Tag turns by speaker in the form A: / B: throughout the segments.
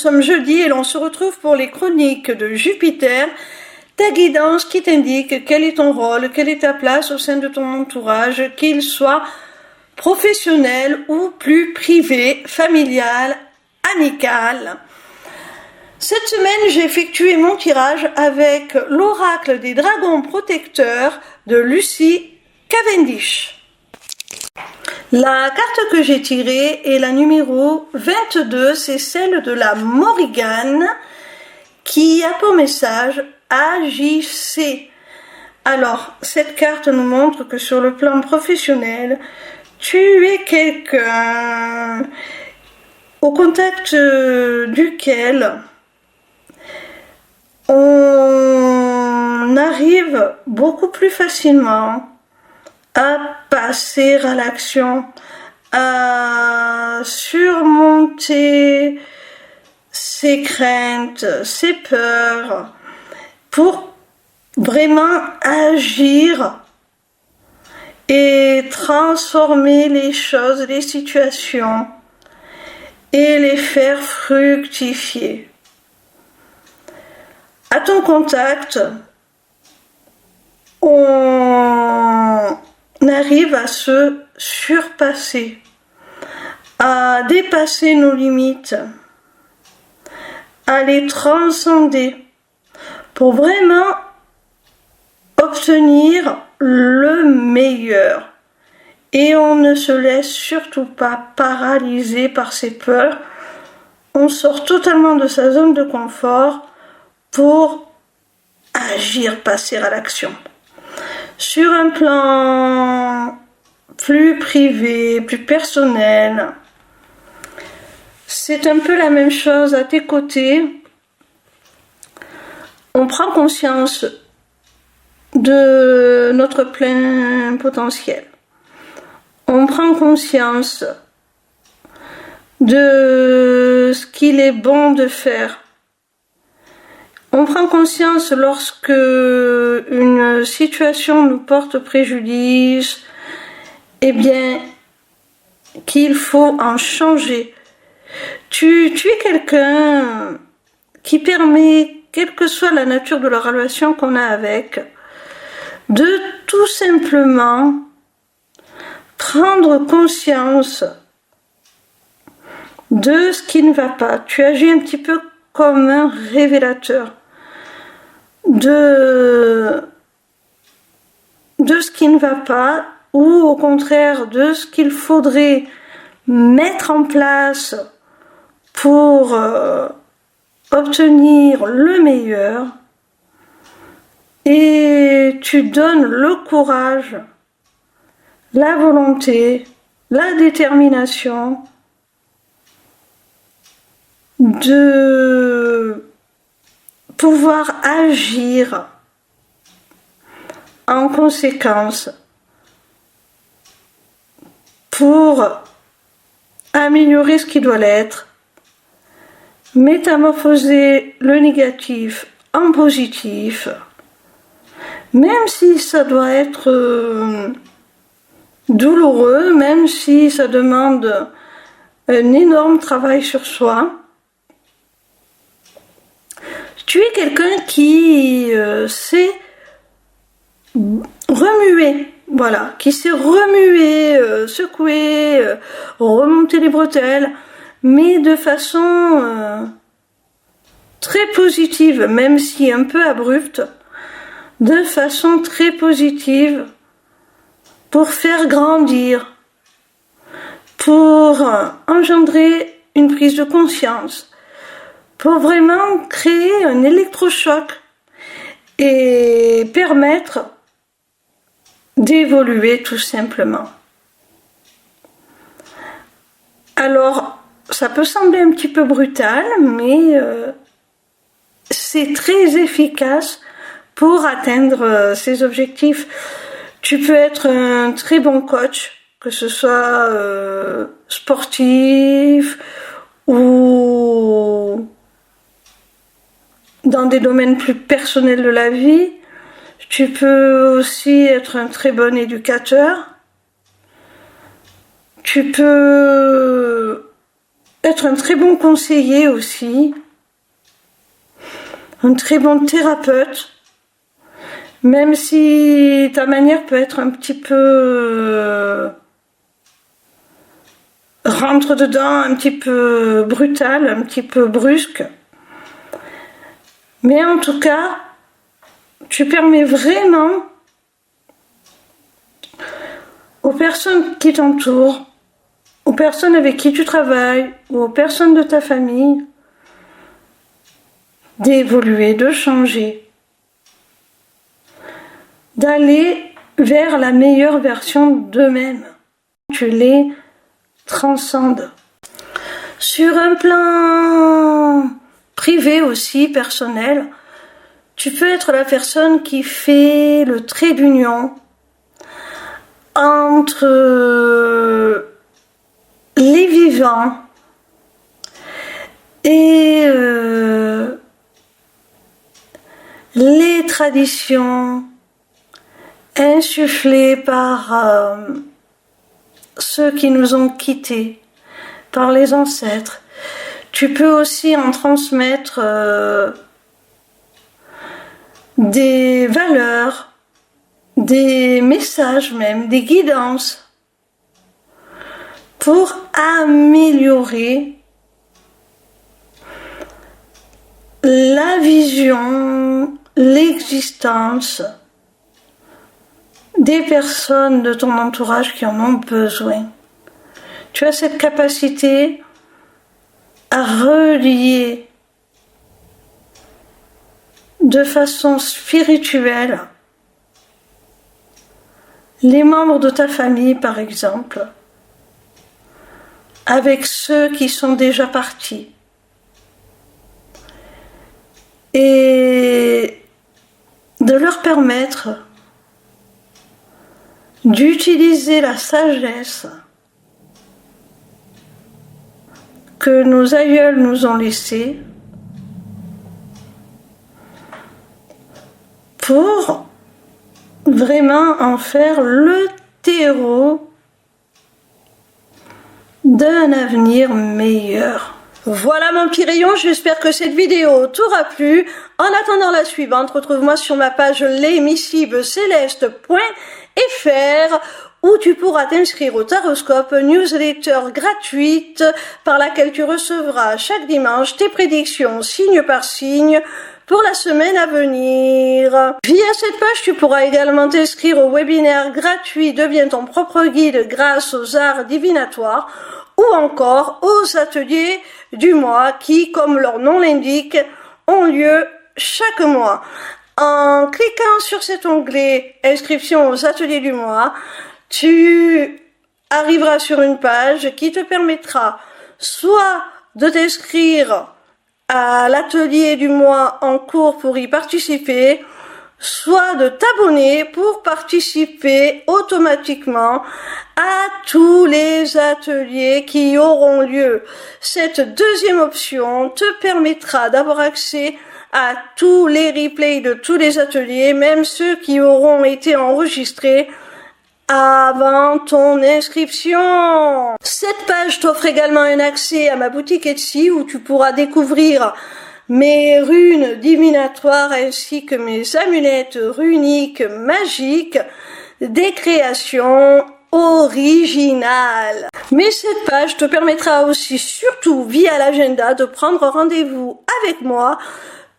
A: sommes jeudi et l'on se retrouve pour les chroniques de Jupiter, ta guidance qui t'indique quel est ton rôle, quelle est ta place au sein de ton entourage, qu'il soit professionnel ou plus privé, familial, amical. Cette semaine, j'ai effectué mon tirage avec l'oracle des dragons protecteurs de Lucy Cavendish. La carte que j'ai tirée est la numéro 22, c'est celle de la Morrigan qui a pour message agissez. Alors, cette carte nous montre que sur le plan professionnel, tu es quelqu'un au contact duquel on arrive beaucoup plus facilement à passer à l'action, à surmonter ses craintes, ses peurs, pour vraiment agir et transformer les choses, les situations et les faire fructifier. À ton contact, on arrive à se surpasser, à dépasser nos limites, à les transcender pour vraiment obtenir le meilleur. Et on ne se laisse surtout pas paralyser par ses peurs. On sort totalement de sa zone de confort pour agir, passer à l'action. Sur un plan plus privé, plus personnel, c'est un peu la même chose à tes côtés. On prend conscience de notre plein potentiel. On prend conscience de ce qu'il est bon de faire. On prend conscience lorsque une situation nous porte préjudice, eh bien, qu'il faut en changer. Tu es quelqu'un qui permet, quelle que soit la nature de la relation qu'on a avec, de tout simplement prendre conscience de ce qui ne va pas. Tu agis un petit peu comme un révélateur de ce qui ne va pas, ou au contraire de ce qu'il faudrait mettre en place pour obtenir le meilleur, et tu donnes le courage, la volonté, la détermination de pouvoir agir en conséquence pour améliorer ce qui doit l'être, métamorphoser le négatif en positif, même si ça doit être douloureux, même si ça demande un énorme travail sur soi. Tu es quelqu'un qui sait remuer, voilà, qui sait remuer, secouer, remonter les bretelles, mais de façon très positive, même si un peu abrupte, de façon très positive, pour faire grandir, pour engendrer une prise de conscience, pour vraiment créer un électrochoc et permettre d'évoluer tout simplement. Alors, ça peut sembler un petit peu brutal, mais c'est très efficace pour atteindre ces objectifs. Tu peux être un très bon coach, que ce soit sportif ou dans des domaines plus personnels de la vie. Tu peux aussi être un très bon éducateur. Tu peux être un très bon conseiller aussi, un très bon thérapeute, même si ta manière peut être un petit peu rentre dedans, un petit peu brutale, un petit peu brusque. Mais en tout cas, tu permets vraiment aux personnes qui t'entourent, aux personnes avec qui tu travailles, ou aux personnes de ta famille, d'évoluer, de changer, d'aller vers la meilleure version d'eux-mêmes. Tu les transcendes. Sur un plan privé aussi, personnel, tu peux être la personne qui fait le trait d'union entre les vivants et les traditions insufflées par ceux qui nous ont quittés, par les ancêtres. Tu peux aussi en transmettre des valeurs, des messages même, des guidances pour améliorer la vision, l'existence des personnes de ton entourage qui en ont besoin. Tu as cette capacité à relier de façon spirituelle les membres de ta famille, par exemple, avec ceux qui sont déjà partis. Et de leur permettre d'utiliser la sagesse que nos aïeuls nous ont laissée pour vraiment en faire le terreau d'un avenir meilleur. Voilà mon petit rayon, j'espère que cette vidéo t'aura plu. En attendant la suivante, retrouve-moi sur ma page lesmissiblecéleste.fr où tu pourras t'inscrire au Taroscope, newsletter gratuite par laquelle tu recevras chaque dimanche tes prédictions signe par signe pour la semaine à venir. Via cette page, tu pourras également t'inscrire au webinaire gratuit Deviens ton propre guide grâce aux arts divinatoires ou encore aux ateliers du mois qui, comme leur nom l'indique, ont lieu chaque mois. En cliquant sur cet onglet Inscription aux ateliers du mois, tu arriveras sur une page qui te permettra soit de t'inscrire à l'atelier du mois en cours pour y participer, soit de t'abonner pour participer automatiquement à tous les ateliers qui auront lieu. Cette deuxième option te permettra d'avoir accès à tous les replays de tous les ateliers, même ceux qui auront été enregistrés avant ton inscription. Cette page t'offre également un accès à ma boutique Etsy où tu pourras découvrir mes runes divinatoires ainsi que mes amulettes runiques magiques, des créations originales. Mais cette page te permettra aussi, surtout via l'agenda, de prendre rendez-vous avec moi,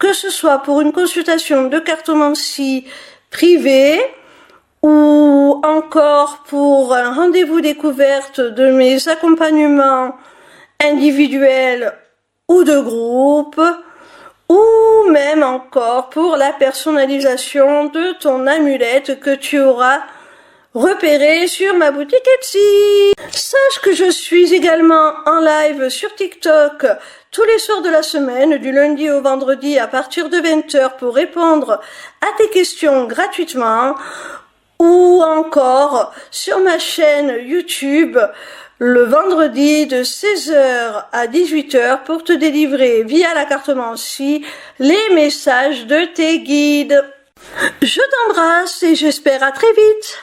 A: que ce soit pour une consultation de cartomancie privée, ou encore pour un rendez-vous découverte de mes accompagnements individuels ou de groupe, ou même encore pour la personnalisation de ton amulette que tu auras repérée sur ma boutique Etsy. Sache que je suis également en live sur TikTok tous les soirs de la semaine, du lundi au vendredi à partir de 20h pour répondre à tes questions gratuitement, ou encore sur ma chaîne YouTube le vendredi de 16h à 18h pour te délivrer via la cartomancie les messages de tes guides. Je t'embrasse et j'espère à très vite.